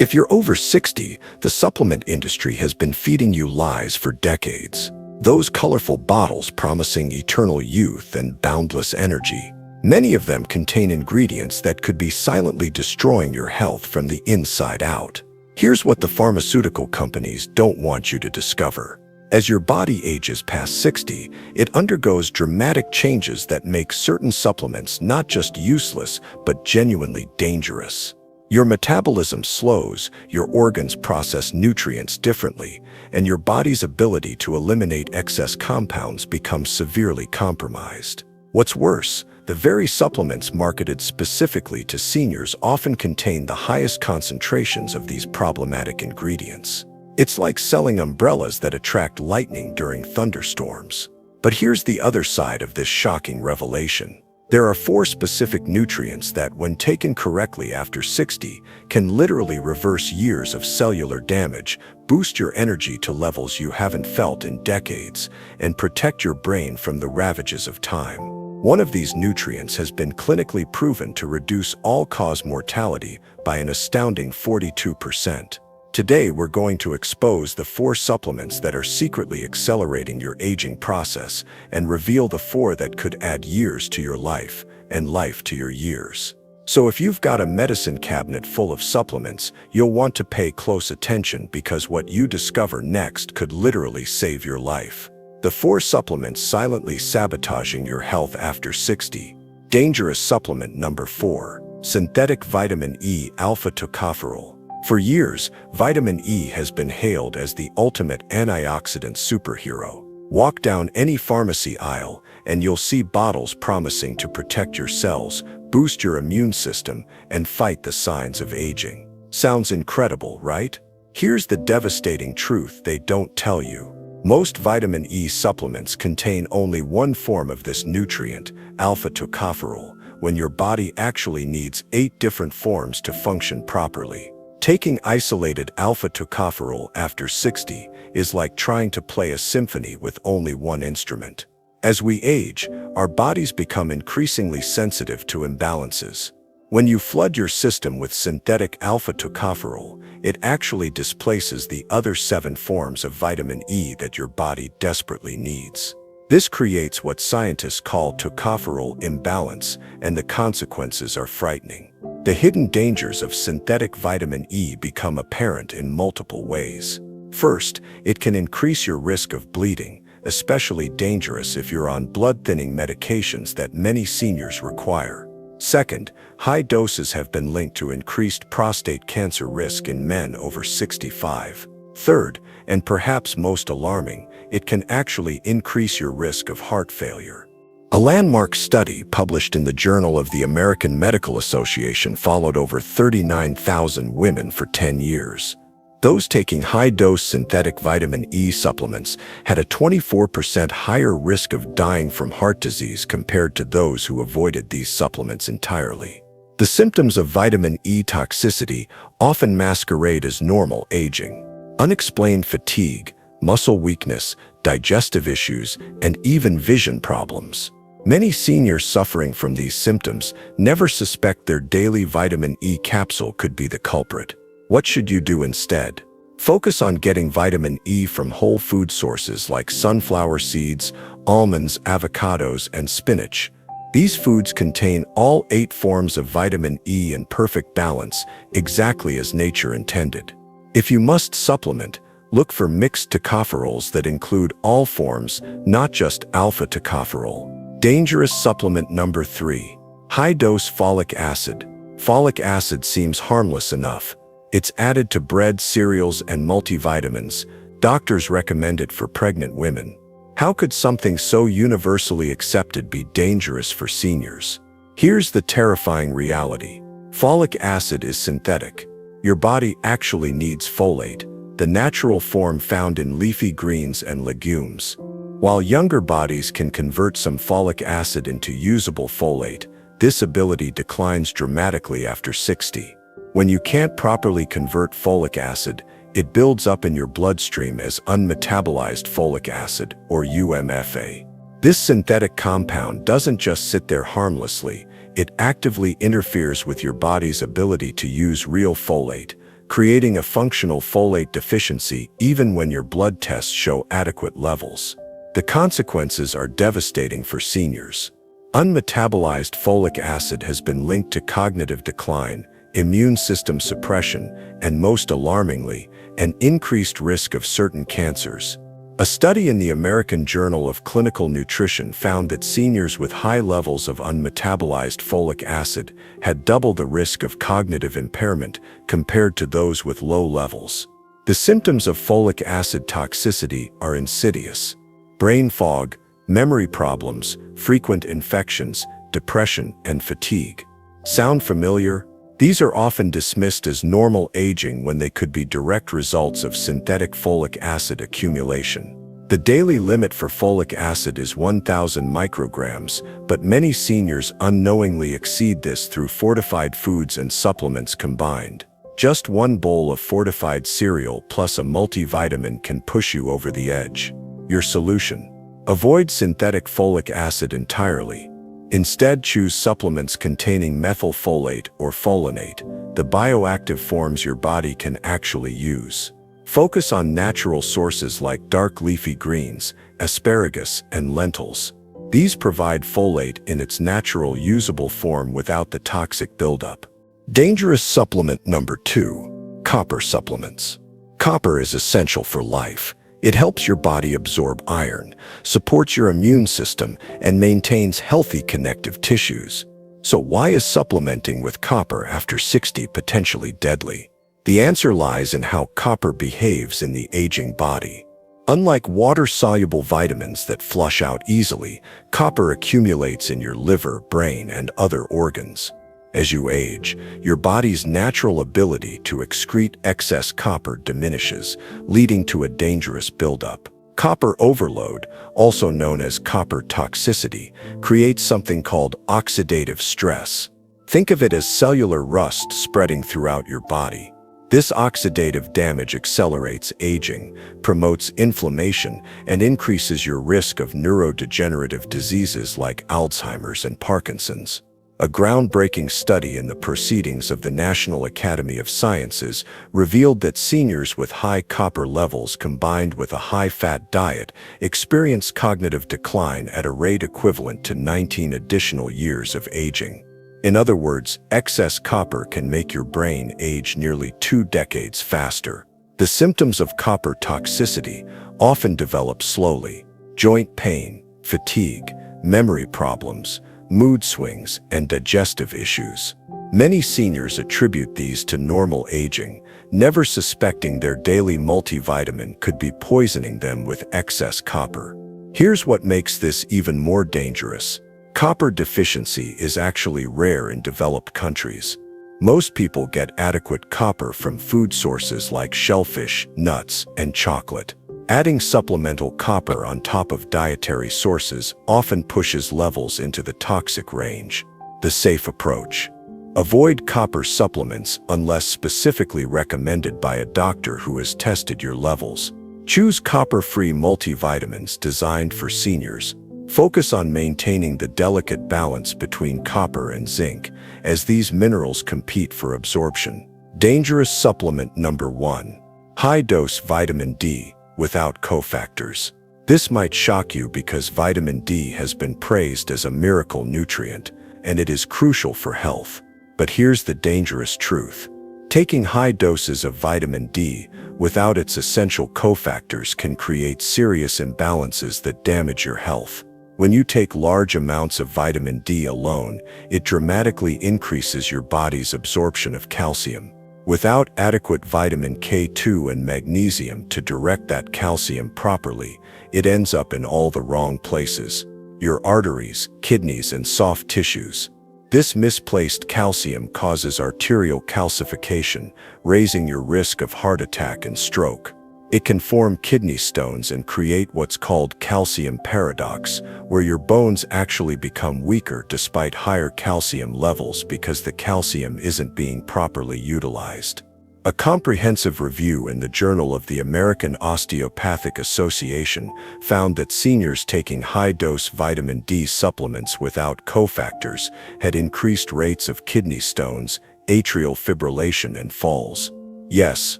If you're over 60, the supplement industry has been feeding you lies for decades. Those colorful bottles promising eternal youth and boundless energy. Many of them contain ingredients that could be silently destroying your health from the inside out. Here's what the pharmaceutical companies don't want you to discover. As your body ages past 60, it undergoes dramatic changes that make certain supplements not just useless, but genuinely dangerous. Your metabolism slows, your organs process nutrients differently, and your body's ability to eliminate excess compounds becomes severely compromised. What's worse, the very supplements marketed specifically to seniors often contain the highest concentrations of these problematic ingredients. It's like selling umbrellas that attract lightning during thunderstorms. But here's the other side of this shocking revelation. There are 4 specific nutrients that, when taken correctly after 60, can literally reverse years of cellular damage, boost your energy to levels you haven't felt in decades, and protect your brain from the ravages of time. One of these nutrients has been clinically proven to reduce all-cause mortality by an astounding 42%. Today, we're going to expose the 4 supplements that are secretly accelerating your aging process and reveal the 4 that could add years to your life and life to your years. So if you've got a medicine cabinet full of supplements, you'll want to pay close attention because what you discover next could literally save your life. The 4 supplements silently sabotaging your health after 60. Dangerous supplement number 4. Synthetic vitamin E alpha-tocopherol. For years, vitamin E has been hailed as the ultimate antioxidant superhero. Walk down any pharmacy aisle, and you'll see bottles promising to protect your cells, boost your immune system, and fight the signs of aging. Sounds incredible, right? Here's the devastating truth they don't tell you. Most vitamin E supplements contain only one form of this nutrient, alpha-tocopherol, when your body actually needs 8 different forms to function properly. Taking isolated alpha-tocopherol after 60 is like trying to play a symphony with only one instrument. As we age, our bodies become increasingly sensitive to imbalances. When you flood your system with synthetic alpha-tocopherol, it actually displaces the other 7 forms of vitamin E that your body desperately needs. This creates what scientists call tocopherol imbalance, and the consequences are frightening. The hidden dangers of synthetic vitamin E become apparent in multiple ways. First, it can increase your risk of bleeding, especially dangerous if you're on blood-thinning medications that many seniors require. Second, high doses have been linked to increased prostate cancer risk in men over 65. Third, and perhaps most alarming, it can actually increase your risk of heart failure. A landmark study published in the Journal of the American Medical Association followed over 39,000 women for 10 years. Those taking high-dose synthetic vitamin E supplements had a 24% higher risk of dying from heart disease compared to those who avoided these supplements entirely. The symptoms of vitamin E toxicity often masquerade as normal aging. Unexplained fatigue, muscle weakness, digestive issues, and even vision problems. Many seniors suffering from these symptoms never suspect their daily vitamin E capsule could be the culprit. What should you do instead? Focus on getting vitamin E from whole food sources like sunflower seeds, almonds, avocados, and spinach. These foods contain all 8 forms of vitamin E in perfect balance, exactly as nature intended. If you must supplement, look for mixed tocopherols that include all forms, not just alpha-tocopherol. Dangerous supplement number 3. High-dose folic acid. Folic acid seems harmless enough. It's added to bread, cereals, and multivitamins. Doctors recommend it for pregnant women. How could something so universally accepted be dangerous for seniors? Here's the terrifying reality. Folic acid is synthetic. Your body actually needs folate, the natural form found in leafy greens and legumes. While younger bodies can convert some folic acid into usable folate, this ability declines dramatically after 60. When you can't properly convert folic acid, it builds up in your bloodstream as unmetabolized folic acid, or UMFA. This synthetic compound doesn't just sit there harmlessly, it actively interferes with your body's ability to use real folate, creating a functional folate deficiency even when your blood tests show adequate levels. The consequences are devastating for seniors. Unmetabolized folic acid has been linked to cognitive decline, immune system suppression, and most alarmingly, an increased risk of certain cancers. A study in the American Journal of Clinical Nutrition found that seniors with high levels of unmetabolized folic acid had double the risk of cognitive impairment compared to those with low levels. The symptoms of folic acid toxicity are insidious: brain fog, memory problems, frequent infections, depression, and fatigue. Sound familiar? These are often dismissed as normal aging when they could be direct results of synthetic folic acid accumulation. The daily limit for folic acid is 1,000 micrograms, but many seniors unknowingly exceed this through fortified foods and supplements combined. Just one bowl of fortified cereal plus a multivitamin can push you over the edge. Your solution? Avoid synthetic folic acid entirely. Instead, choose supplements containing methylfolate or folinate, the bioactive forms your body can actually use. Focus on natural sources like dark leafy greens, asparagus, and lentils. These provide folate in its natural usable form without the toxic buildup. Dangerous supplement number 2, copper supplements. Copper is essential for life. It helps your body absorb iron, supports your immune system, and maintains healthy connective tissues. So why is supplementing with copper after 60 potentially deadly? The answer lies in how copper behaves in the aging body. Unlike water-soluble vitamins that flush out easily, copper accumulates in your liver, brain, and other organs. As you age, your body's natural ability to excrete excess copper diminishes, leading to a dangerous buildup. Copper overload, also known as copper toxicity, creates something called oxidative stress. Think of it as cellular rust spreading throughout your body. This oxidative damage accelerates aging, promotes inflammation, and increases your risk of neurodegenerative diseases like Alzheimer's and Parkinson's. A groundbreaking study in the Proceedings of the National Academy of Sciences revealed that seniors with high copper levels combined with a high-fat diet experience cognitive decline at a rate equivalent to 19 additional years of aging. In other words, excess copper can make your brain age nearly 2 decades faster. The symptoms of copper toxicity often develop slowly: joint pain, fatigue, memory problems, mood swings, and digestive issues. Many seniors attribute these to normal aging, never suspecting their daily multivitamin could be poisoning them with excess copper. Here's what makes this even more dangerous. Copper deficiency is actually rare in developed countries. Most people get adequate copper from food sources like shellfish, nuts, and chocolate. Adding supplemental copper on top of dietary sources often pushes levels into the toxic range. The safe approach: avoid copper supplements unless specifically recommended by a doctor who has tested your levels. Choose copper-free multivitamins designed for seniors. Focus on maintaining the delicate balance between copper and zinc, as these minerals compete for absorption. Dangerous supplement number 1. High-dose vitamin D without cofactors. This might shock you because vitamin D has been praised as a miracle nutrient, and it is crucial for health. But here's the dangerous truth. Taking high doses of vitamin D without its essential cofactors can create serious imbalances that damage your health. When you take large amounts of vitamin D alone, it dramatically increases your body's absorption of calcium. Without adequate vitamin K2 and magnesium to direct that calcium properly, it ends up in all the wrong places: your arteries, kidneys, and soft tissues. This misplaced calcium causes arterial calcification, raising your risk of heart attack and stroke. It can form kidney stones and create what's called calcium paradox, where your bones actually become weaker despite higher calcium levels because the calcium isn't being properly utilized. A comprehensive review in the Journal of the American Osteopathic Association found that seniors taking high-dose vitamin D supplements without cofactors had increased rates of kidney stones, atrial fibrillation, and falls. Yes,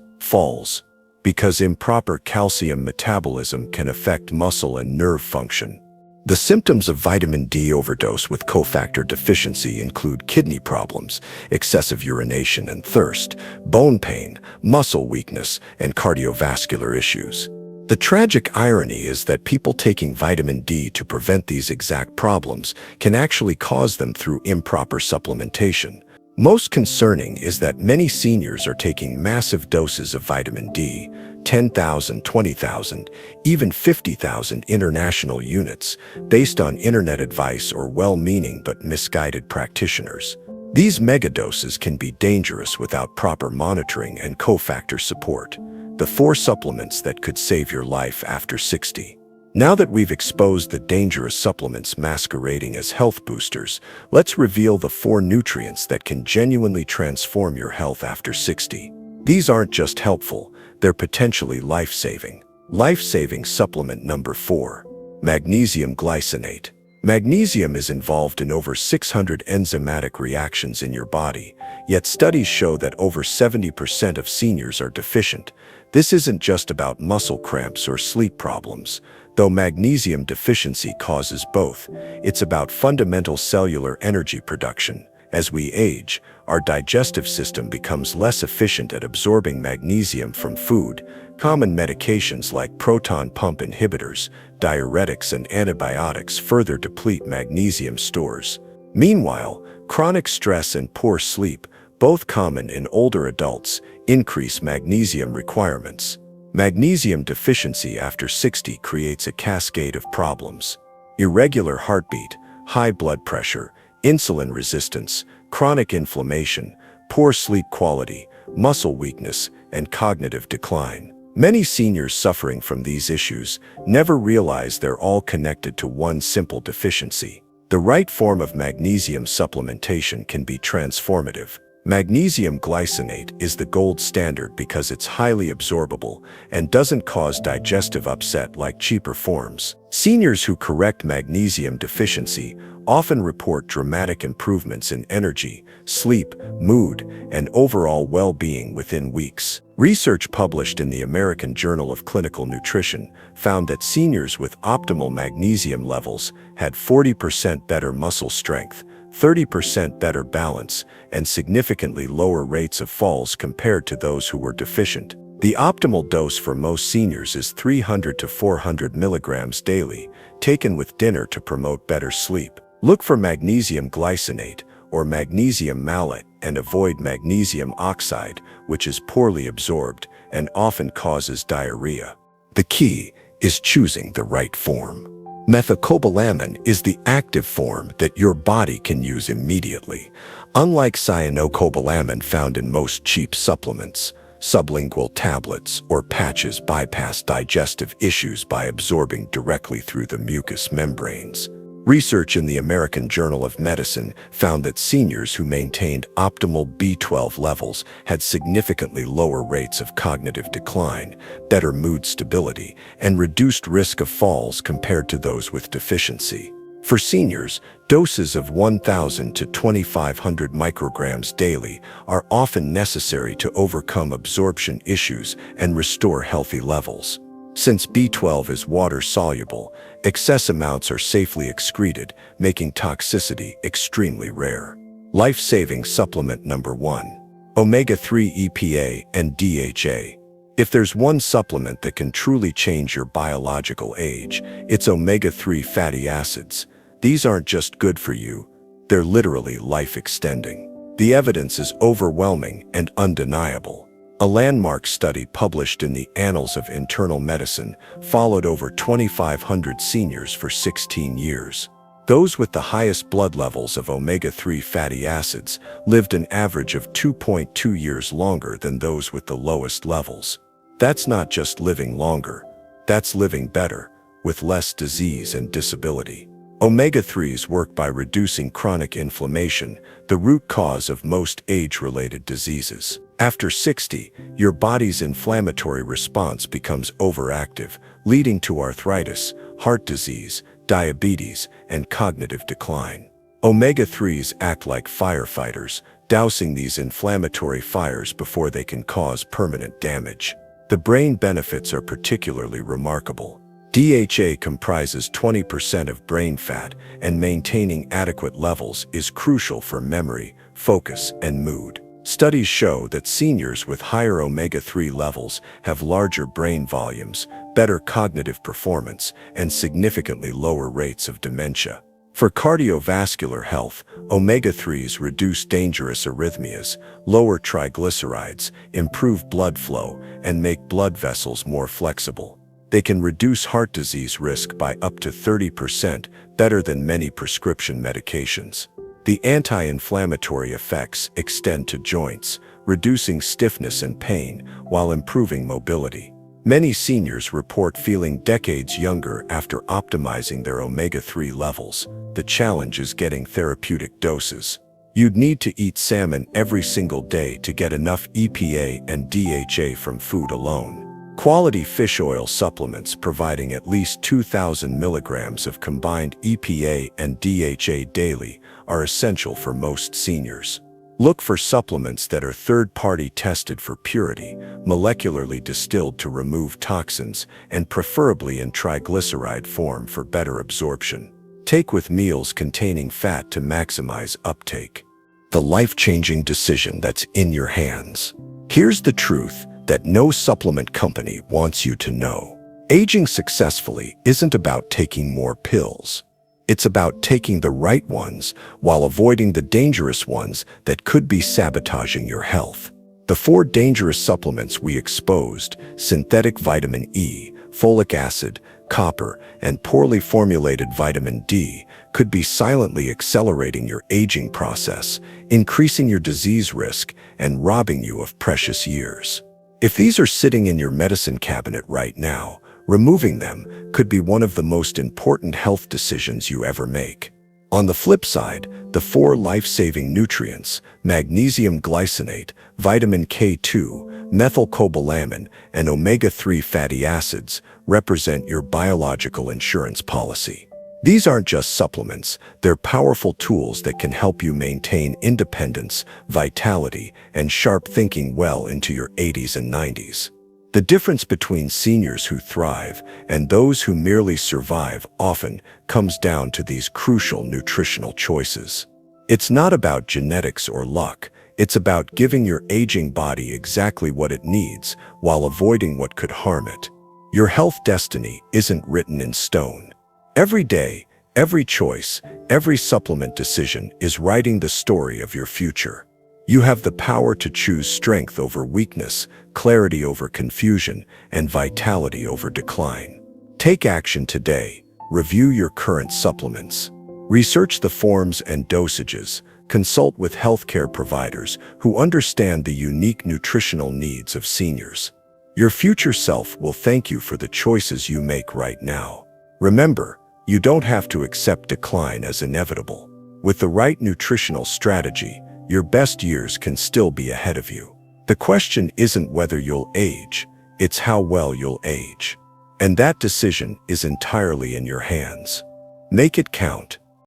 falls. Because improper calcium metabolism can affect muscle and nerve function. The symptoms of vitamin D overdose with cofactor deficiency include kidney problems, excessive urination and thirst, bone pain, muscle weakness, and cardiovascular issues. The tragic irony is that people taking vitamin D to prevent these exact problems can actually cause them through improper supplementation. Most concerning is that many seniors are taking massive doses of vitamin D, 10,000, 20,000, even 50,000 international units, based on internet advice or well-meaning but misguided practitioners. These megadoses can be dangerous without proper monitoring and cofactor support, the 4 supplements that could save your life after 60. Now that we've exposed the dangerous supplements masquerading as health boosters, let's reveal the 4 nutrients that can genuinely transform your health after 60. These aren't just helpful, they're potentially life-saving. Life-saving supplement number 4, magnesium glycinate. Magnesium is involved in over 600 enzymatic reactions in your body, yet studies show that over 70% of seniors are deficient. This isn't just about muscle cramps or sleep problems. Though magnesium deficiency causes both, it's about fundamental cellular energy production. As we age, our digestive system becomes less efficient at absorbing magnesium from food. Common medications like proton pump inhibitors, diuretics, and antibiotics further deplete magnesium stores. Meanwhile, chronic stress and poor sleep, both common in older adults, increase magnesium requirements. Magnesium deficiency after 60 creates a cascade of problems: irregular heartbeat, high blood pressure, insulin resistance, chronic inflammation, poor sleep quality, muscle weakness, and cognitive decline. Many seniors suffering from these issues never realize they're all connected to one simple deficiency. The right form of magnesium supplementation can be transformative. Magnesium glycinate is the gold standard because it's highly absorbable and doesn't cause digestive upset like cheaper forms. Seniors who correct magnesium deficiency often report dramatic improvements in energy, sleep, mood, and overall well-being within weeks. Research published in the American Journal of Clinical Nutrition found that seniors with optimal magnesium levels had 40% better muscle strength, 30% better balance, and significantly lower rates of falls compared to those who were deficient. The optimal dose for most seniors is 300 to 400 milligrams daily, taken with dinner to promote better sleep. Look for magnesium glycinate or magnesium malate and avoid magnesium oxide, which is poorly absorbed and often causes diarrhea. The key is choosing the right form. Methylcobalamin is the active form that your body can use immediately. Unlike cyanocobalamin found in most cheap supplements, sublingual tablets or patches bypass digestive issues by absorbing directly through the mucous membranes. Research in the American Journal of Medicine found that seniors who maintained optimal B12 levels had significantly lower rates of cognitive decline, better mood stability, and reduced risk of falls compared to those with deficiency. For seniors, doses of 1,000 to 2,500 micrograms daily are often necessary to overcome absorption issues and restore healthy levels. Since B12 is water-soluble, excess amounts are safely excreted, making toxicity extremely rare. Life-saving supplement number 1. Omega-3 EPA and DHA. If there's one supplement that can truly change your biological age, it's omega-3 fatty acids. These aren't just good for you, they're literally life-extending. The evidence is overwhelming and undeniable. A landmark study published in the Annals of Internal Medicine followed over 2,500 seniors for 16 years. Those with the highest blood levels of omega-3 fatty acids lived an average of 2.2 years longer than those with the lowest levels. That's not just living longer, that's living better, with less disease and disability. Omega-3s work by reducing chronic inflammation, the root cause of most age-related diseases. After 60, your body's inflammatory response becomes overactive, leading to arthritis, heart disease, diabetes, and cognitive decline. Omega-3s act like firefighters, dousing these inflammatory fires before they can cause permanent damage. The brain benefits are particularly remarkable. DHA comprises 20% of brain fat, and maintaining adequate levels is crucial for memory, focus, and mood. Studies show that seniors with higher omega-3 levels have larger brain volumes, better cognitive performance, and significantly lower rates of dementia. For cardiovascular health, omega-3s reduce dangerous arrhythmias, lower triglycerides, improve blood flow, and make blood vessels more flexible. They can reduce heart disease risk by up to 30%, better than many prescription medications. The anti-inflammatory effects extend to joints, reducing stiffness and pain while improving mobility. Many seniors report feeling decades younger after optimizing their omega-3 levels. The challenge is getting therapeutic doses. You'd need to eat salmon every single day to get enough EPA and DHA from food alone. Quality fish oil supplements providing at least 2,000 milligrams of combined EPA and DHA daily are essential for most seniors. Look for supplements that are third-party tested for purity, molecularly distilled to remove toxins, and preferably in triglyceride form for better absorption. Take with meals containing fat to maximize uptake. The life-changing decision that's in your hands. Here's the truth that no supplement company wants you to know. Aging successfully isn't about taking more pills. It's about taking the right ones while avoiding the dangerous ones that could be sabotaging your health. The 4 dangerous supplements we exposed, synthetic vitamin E, folic acid, copper, and poorly formulated vitamin D, could be silently accelerating your aging process, increasing your disease risk, and robbing you of precious years. If these are sitting in your medicine cabinet right now, removing them could be one of the most important health decisions you ever make. On the flip side, the 4 life-saving nutrients, magnesium glycinate, vitamin K2, methylcobalamin, and omega-3 fatty acids, represent your biological insurance policy. These aren't just supplements, they're powerful tools that can help you maintain independence, vitality, and sharp thinking well into your 80s and 90s. The difference between seniors who thrive and those who merely survive often comes down to these crucial nutritional choices. It's not about genetics or luck, it's about giving your aging body exactly what it needs while avoiding what could harm it. Your health destiny isn't written in stone. Every day, every choice, every supplement decision is writing the story of your future. You have the power to choose strength over weakness, clarity over confusion, and vitality over decline. Take action today. Review your current supplements. Research the forms and dosages. Consult with healthcare providers who understand the unique nutritional needs of seniors. Your future self will thank you for the choices you make right now. Remember, you don't have to accept decline as inevitable. With the right nutritional strategy, your best years can still be ahead of you. The question isn't whether you'll age, it's how well you'll age. And that decision is entirely in your hands. Make it count.